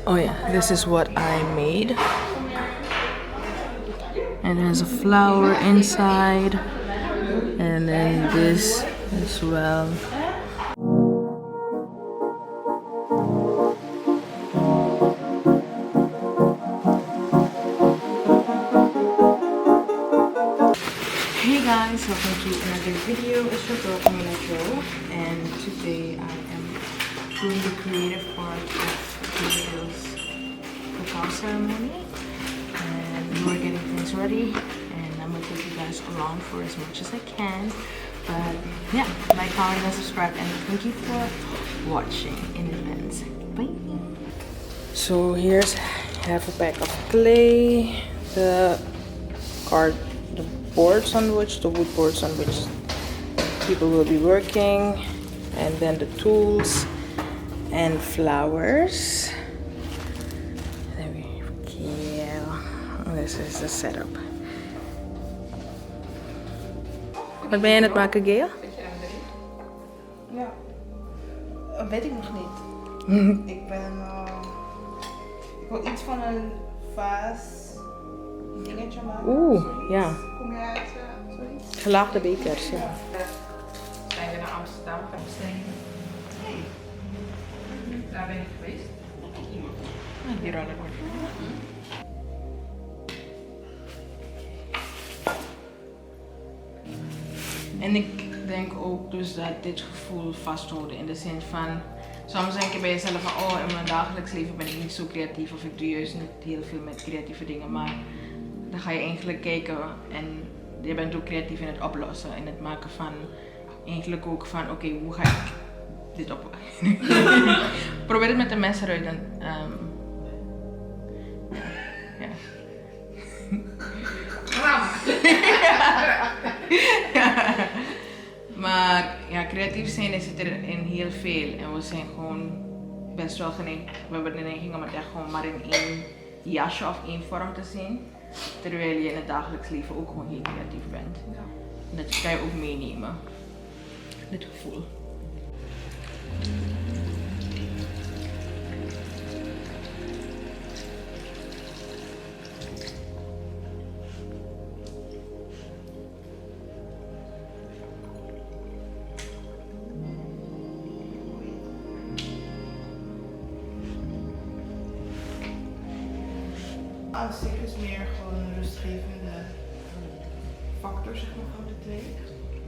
Oh yeah, this is what I made. And it has a flower inside. And then this as well. Hey guys, welcome to another video. It's your girl Camila Joe, and today I am doing the creative part of Gail's cacao ceremony, and we're getting things ready, and I'm gonna take you guys along for as much as I can. But yeah, like, comment, and subscribe, and thank you for watching in advance. Bye. So here's half a pack of clay, the boards on which, the wood boards on which people will be working, and then the tools and flowers. There we go. This is the setup. Wat ben je aan het maken, Gail? Ja, weet ik nog niet. Ik wil iets van een vaas dingetje maken. Oeh, ja. Kom je uit zoiets? Gelaagde bekers, ja. Zijn we naar Amsterdam gaan besteden? Nee. Daar ben ik geweest. Die rollen wordt. En ik denk ook dus dat dit gevoel vasthouden in de zin van, soms denk je bij jezelf van, oh, in mijn dagelijks leven ben ik niet zo creatief of ik doe juist niet heel veel met creatieve dingen, maar dan ga je eigenlijk kijken en je bent ook creatief in het oplossen, in het maken van, eigenlijk ook van, oké, hoe ga ik dit op? Probeer het met de mes eruit en ja. Maar ja, creatief zijn is het er in heel veel en we zijn gewoon best wel geneigd. We hebben de neiging om het echt gewoon maar in één jasje of één vorm te zien. Terwijl je in het dagelijks leven ook gewoon heel creatief bent. En dat kan je ook meenemen. Dit gevoel. Aanstek is meer gewoon een rustgevende factor, zeg maar, van de twee.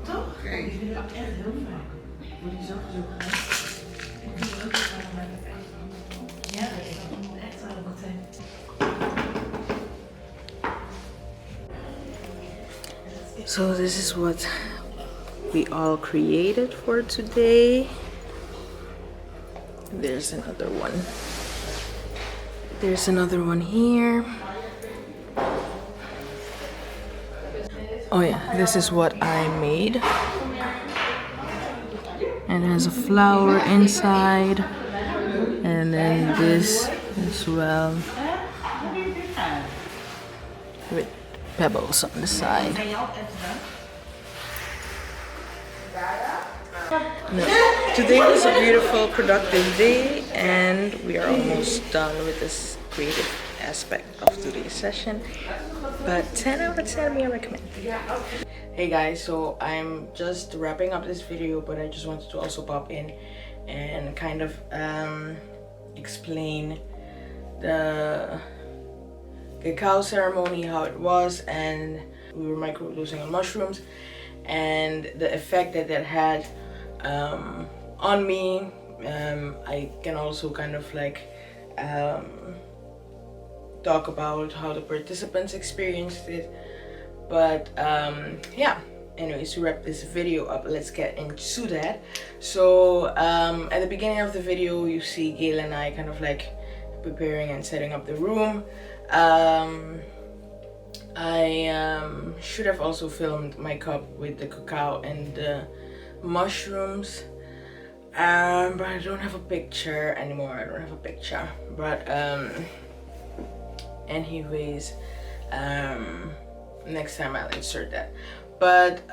Toch? Okay. Ik vind het echt heel fijn. Voor die sowieso graag. Ik vind het ook fijn om het echt. Ja, dat moet echt wel wat zijn. So this is what we all created for today. There's another one. There's another one here. Oh yeah, this is what I made. And it has a flower inside. And then this as well. With pebbles on the side. No. Today was a beautiful, productive day, and we are almost done with this creative aspect of today's session. But 10 out of 10, I recommend. Hey guys, so I'm just wrapping up this video, but I just wanted to also pop in and kind of explain the cacao ceremony, how it was, and we were microdosing on mushrooms, and the effect that that had on me. I can also kind of like talk about how the participants experienced it, but yeah, anyways, to wrap this video up, let's get into that. So at the beginning of the video, you see Gail and I kind of like preparing and setting up the room. I should have also filmed my cup with the cacao and the mushrooms, but I don't have a picture anymore. I don't have a picture, but anyways, next time I'll insert that. But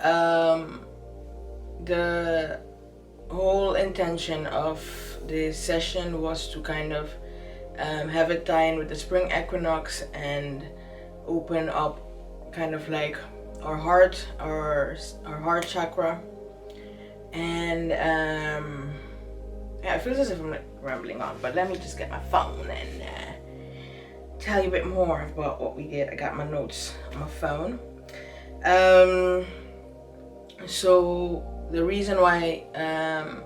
the whole intention of this session was to kind of have it tie in with the spring equinox and open up kind of like our heart, our heart chakra. And yeah, it feels as if I'm like rambling on, but let me just get my phone and tell you a bit more about what we did. I got my notes on my phone. So the reason why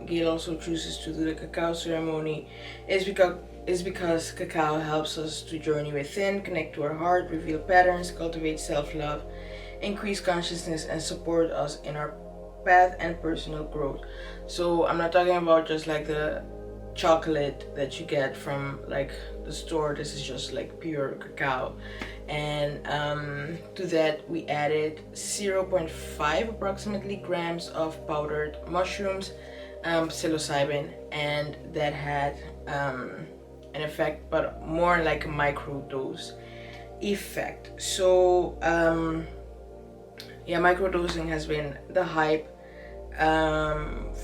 Gail also chooses to do the cacao ceremony is because cacao helps us to journey within, connect to our heart, reveal patterns, cultivate self-love, increase consciousness, and support us in our path and personal growth. So I'm not talking about just like the chocolate that you get from like the store. This is just like pure cacao. And to that we added 0.5 approximately grams of powdered mushrooms, psilocybin, and that had an effect, but more like a micro dose effect. So yeah, microdosing has been the hype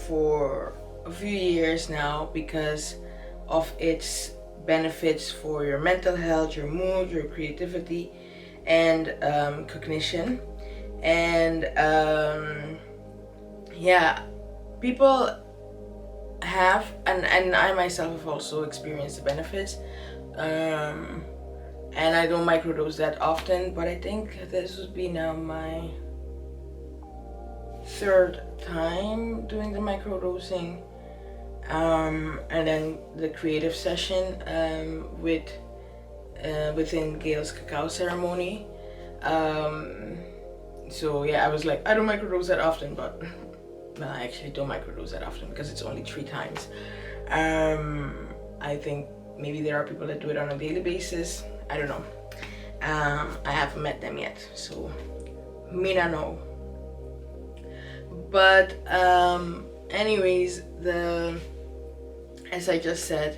for a few years now because of its benefits for your mental health, your mood, your creativity, and cognition. And yeah, people have, and I myself have also experienced the benefits. And I don't microdose that often, but I think this would be now my third time doing the microdosing. And then the creative session within Gail's cacao ceremony. So yeah, I was like, I don't microdose that often, but well, I actually don't microdose that often because it's only 3 times. I think maybe there are people that do it on a daily basis. I don't know. I haven't met them yet, so me not know. But anyways, as I just said,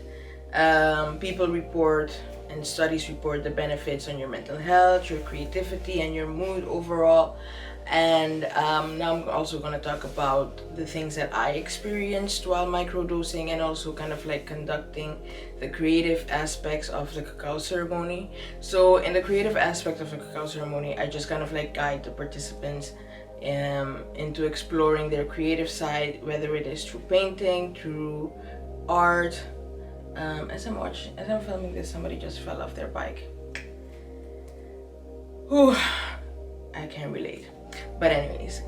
people report and studies report the benefits on your mental health, your creativity, and your mood overall. And now I'm also going to talk about the things that I experienced while microdosing, and also kind of like conducting the creative aspects of the cacao ceremony. So in the creative aspect of the cacao ceremony, I just kind of like guide the participants into exploring their creative side, whether it is through painting, through art. As I'm filming this, somebody just fell off their bike. Whew, I can relate. But anyways,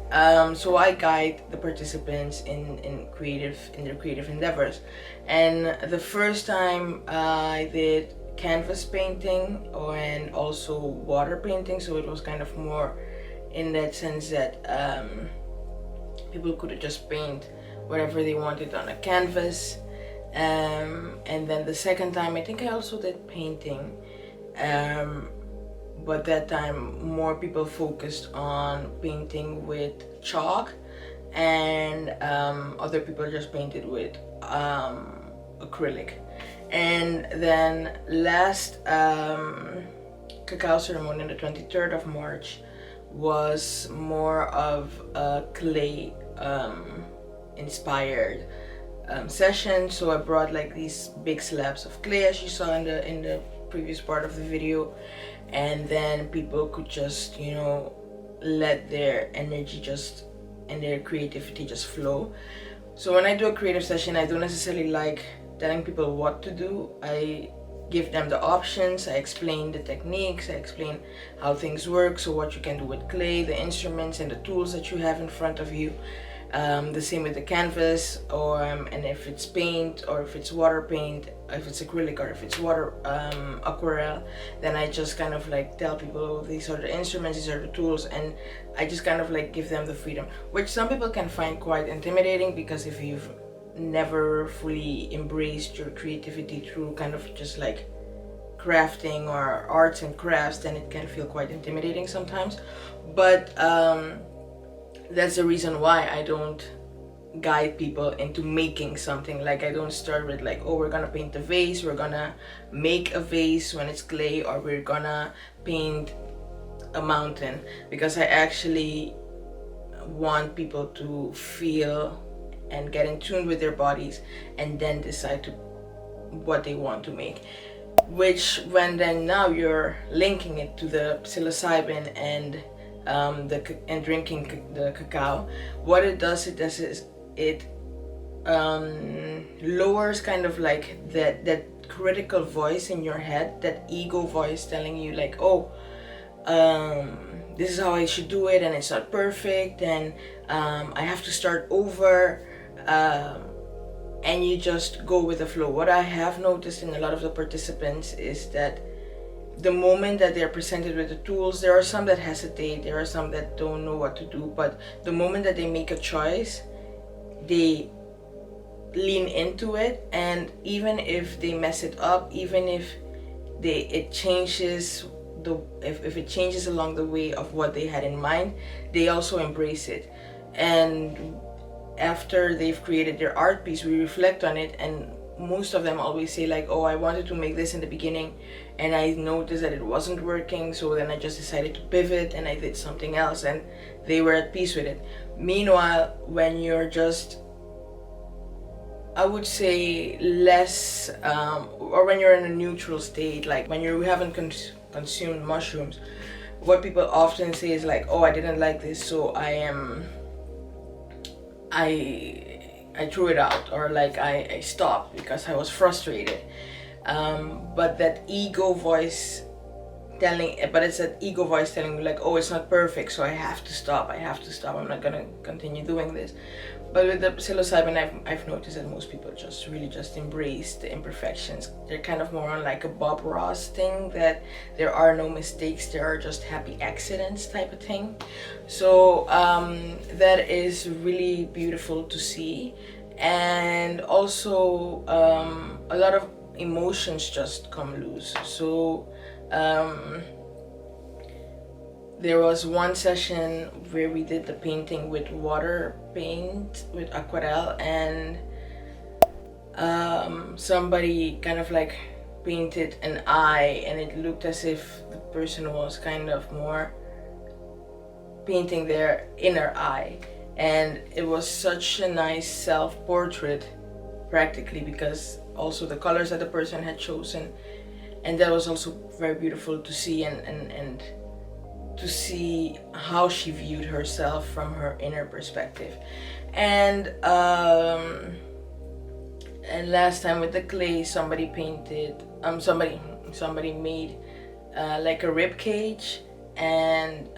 so I guide the participants in their creative endeavors. And the first time I did canvas painting and also water painting, so it was kind of more in that sense that people could just paint whatever they wanted on a canvas. And then the second time I think I also did painting, but that time more people focused on painting with chalk, and other people just painted with acrylic. And then last cacao ceremony on the 23rd of March was more of a clay inspired session. So I brought like these big slabs of clay, as you saw in the previous part of the video, and then people could just, you know, let their energy just and their creativity just flow. So when I do a creative session, I don't necessarily like telling people what to do. I give them the options, I explain the techniques, I explain how things work, so what you can do with clay, the instruments and the tools that you have in front of you. The same with the canvas, or and if it's paint, or if it's water paint, if it's acrylic, or if it's water aquarelle, then I just kind of like tell people, oh, these are the instruments, these are the tools, and I just kind of like give them the freedom, which some people can find quite intimidating, because if you've never fully embraced your creativity through kind of just like crafting or arts and crafts, then it can feel quite intimidating sometimes. But that's the reason why I don't guide people into making something. Like, I don't start with like, oh, we're gonna paint a vase, we're gonna make a vase when it's clay, or we're gonna paint a mountain, because I actually want people to feel and get in tune with their bodies and then decide to what they want to make. which when then now you're linking it to the psilocybin and drinking the cacao, what it does is it lowers kind of like that critical voice in your head, that ego voice telling you like, oh, this is how I should do it and it's not perfect and I have to start over, and you just go with the flow. What I have noticed in a lot of the participants is that the moment that they're presented with the tools, there are some that hesitate, there are some that don't know what to do, but the moment that they make a choice, they lean into it, and even if they mess it up, even if it changes if it changes along the way of what they had in mind, they also embrace it. And after they've created their art piece, we reflect on it, and most of them always say like, oh, I wanted to make this in the beginning and I noticed that it wasn't working, so then I just decided to pivot and I did something else, and they were at peace with it. Meanwhile, when you're just, I would say, less or when you're in a neutral state, like when you haven't consumed mushrooms, what people often say is like, oh, I didn't like this, so I threw it out, or like I stopped because I was frustrated. But that ego voice it's that ego voice telling me like, oh, it's not perfect, so I have to stop, I'm not gonna continue doing this. But with the psilocybin, I've noticed that most people just really embrace the imperfections. They're kind of more on like a Bob Ross thing, that there are no mistakes, there are just happy accidents type of thing. So that is really beautiful to see. And also a lot of emotions just come loose. So there was one session where we did the painting with water paint, with aquarelle, and somebody kind of like painted an eye, and it looked as if the person was kind of more painting their inner eye. And it was such a nice self-portrait practically, because also the colors that the person had chosen, and that was also very beautiful to see, and to see how she viewed herself from her inner perspective. And last time with the clay, somebody painted somebody made like a rib cage, and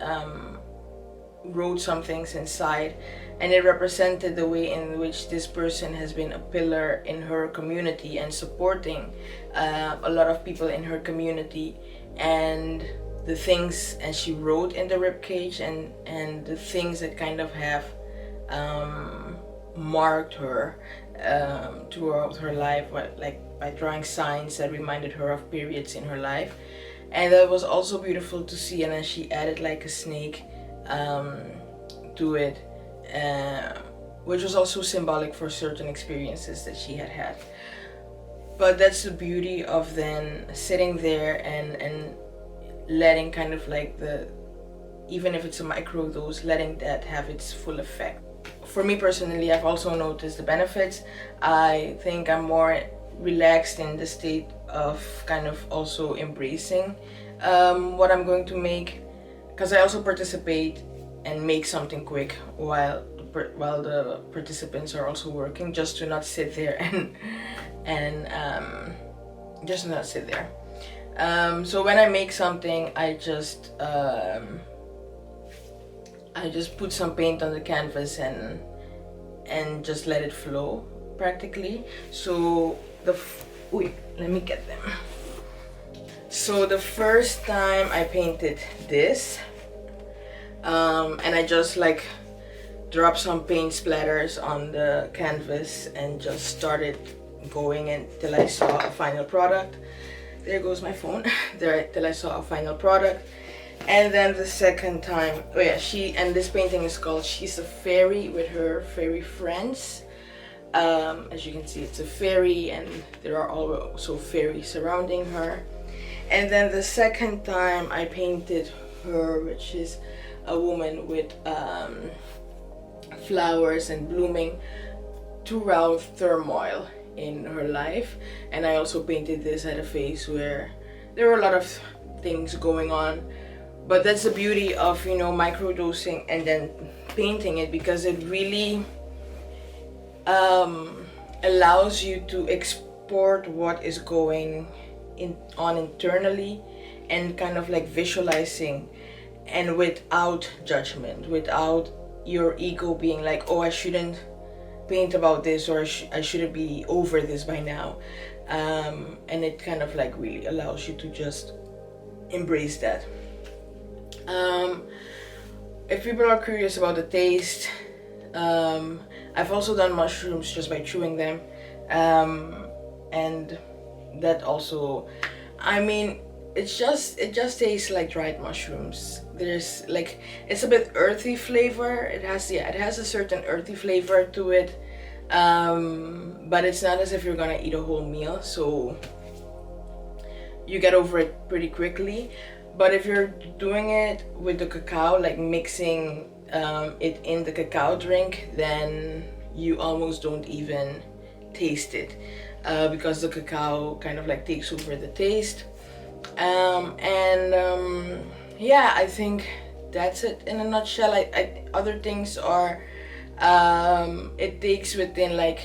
wrote some things inside, and it represented the way in which this person has been a pillar in her community and supporting a lot of people in her community, and the things, and she wrote in the ribcage, and the things that kind of have marked her throughout her life, like by drawing signs that reminded her of periods in her life. And that was also beautiful to see. And then she added like a snake to it, which was also symbolic for certain experiences that she had had. But that's the beauty of then sitting there and letting kind of like even if it's a micro dose, letting that have its full effect. For me personally, I've also noticed the benefits. I think I'm more relaxed in the state of kind of also embracing what I'm going to make, because I also participate and make something quick while the participants are also working, just to not sit there and just not sit there. So when I make something, I just put some paint on the canvas and just let it flow practically. So let me get them. So the first time I painted this, and I just like dropped some paint splatters on the canvas and just started going until I saw a final product. There goes my phone. Till I saw a final product. And then the second time, and this painting is called She's a Fairy with her fairy friends. As you can see, it's a fairy, and there are also fairies surrounding her. And then the second time I painted her, which is a woman with flowers and blooming throughout turmoil in her life. And I also painted this at a phase where there were a lot of things going on. But that's the beauty of, you know, microdosing and then painting it, because it really allows you to export what is going on internally, and kind of like visualizing, and without judgment, without your ego being like, oh, I shouldn't paint about this, or I shouldn't be over this by now. And it kind of like really allows you to just embrace that. If people are curious about the taste, I've also done mushrooms just by chewing them, and that also, I mean, it just tastes like dried mushrooms. There's like, it's a bit earthy flavor. It has a certain earthy flavor to it, but it's not as if you're gonna eat a whole meal, so you get over it pretty quickly. But if you're doing it with the cacao, like mixing it in the cacao drink, then you almost don't even taste it, because the cacao kind of like takes over the taste. Yeah, I think that's it in a nutshell. Other things are, it takes within like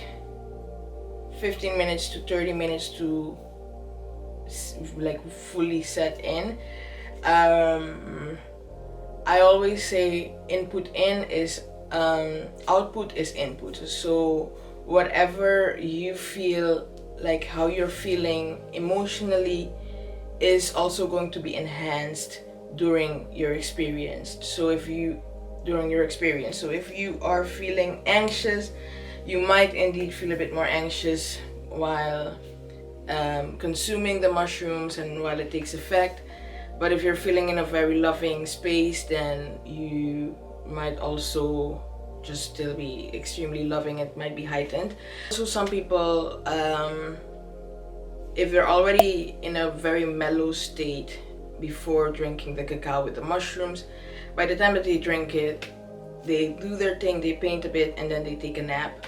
15 minutes to 30 minutes to like fully set in. I always say input in is output is input. So whatever you feel, like how you're feeling emotionally, is also going to be enhanced during your experience. So if you are feeling anxious, you might indeed feel a bit more anxious while consuming the mushrooms and while it takes effect. But if you're feeling in a very loving space, then you might also just still be extremely loving. It might be heightened. So some people, if they're already in a very mellow state before drinking the cacao with the mushrooms, by the time that they drink it, they do their thing, they paint a bit, and then they take a nap.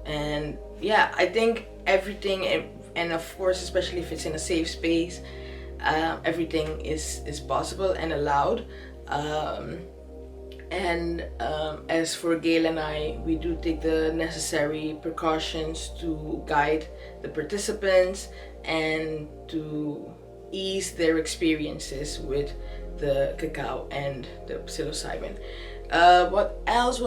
And yeah, I think everything, and of course, especially if it's in a safe space, everything is possible and allowed. As for Gail and I, we do take the necessary precautions to guide the participants and to ease their experiences with the cacao and the psilocybin. What else?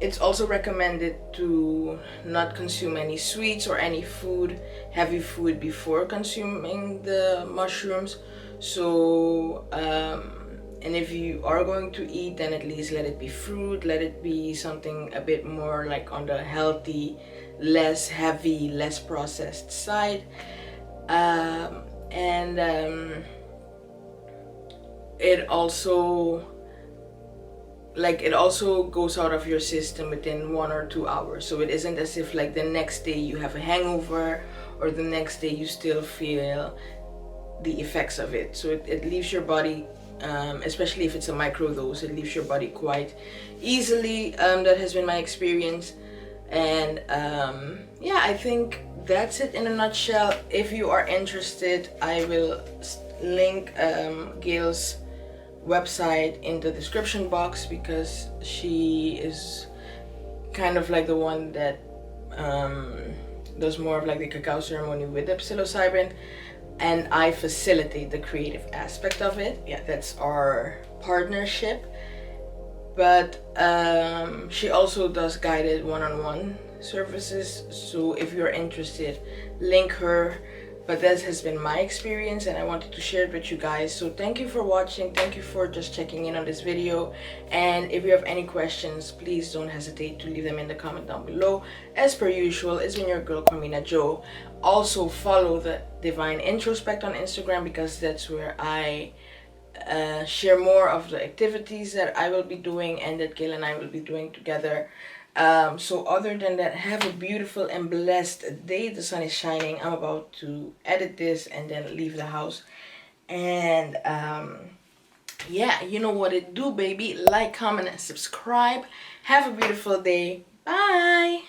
It's also recommended to not consume any sweets or any heavy food before consuming the mushrooms. So and if you are going to eat, then at least let it be fruit, let it be something a bit more like on the healthy, less heavy, less processed side. It also goes out of your system within 1 or 2 hours. So it isn't as if like the next day you have a hangover, or the next day you still feel the effects of it. So it leaves your body, especially if it's a microdose, it leaves your body quite easily. That has been my experience. And yeah, I think that's it in a nutshell. If you are interested, I will link Gail's website in the description box, because she is kind of like the one that does more of like the cacao ceremony with the psilocybin, and I facilitate the creative aspect of it. Yeah, that's our partnership. But she also does guided one-on-one services, so if you're interested, link her. But that has been my experience, and I wanted to share it with you guys. So thank you for watching, thank you for just checking in on this video, and if you have any questions, please don't hesitate to leave them in the comment down below. As per usual, it's been your girl Carmina Jo. Also follow the Divine Introspect on Instagram, because that's where I share more of the activities that I will be doing and that Gail and I will be doing together. So other than that, have a beautiful and blessed day. The sun is shining. I'm about to edit this and then leave the house. And yeah, you know what it do, baby. Like, comment, and subscribe. Have a beautiful day. Bye.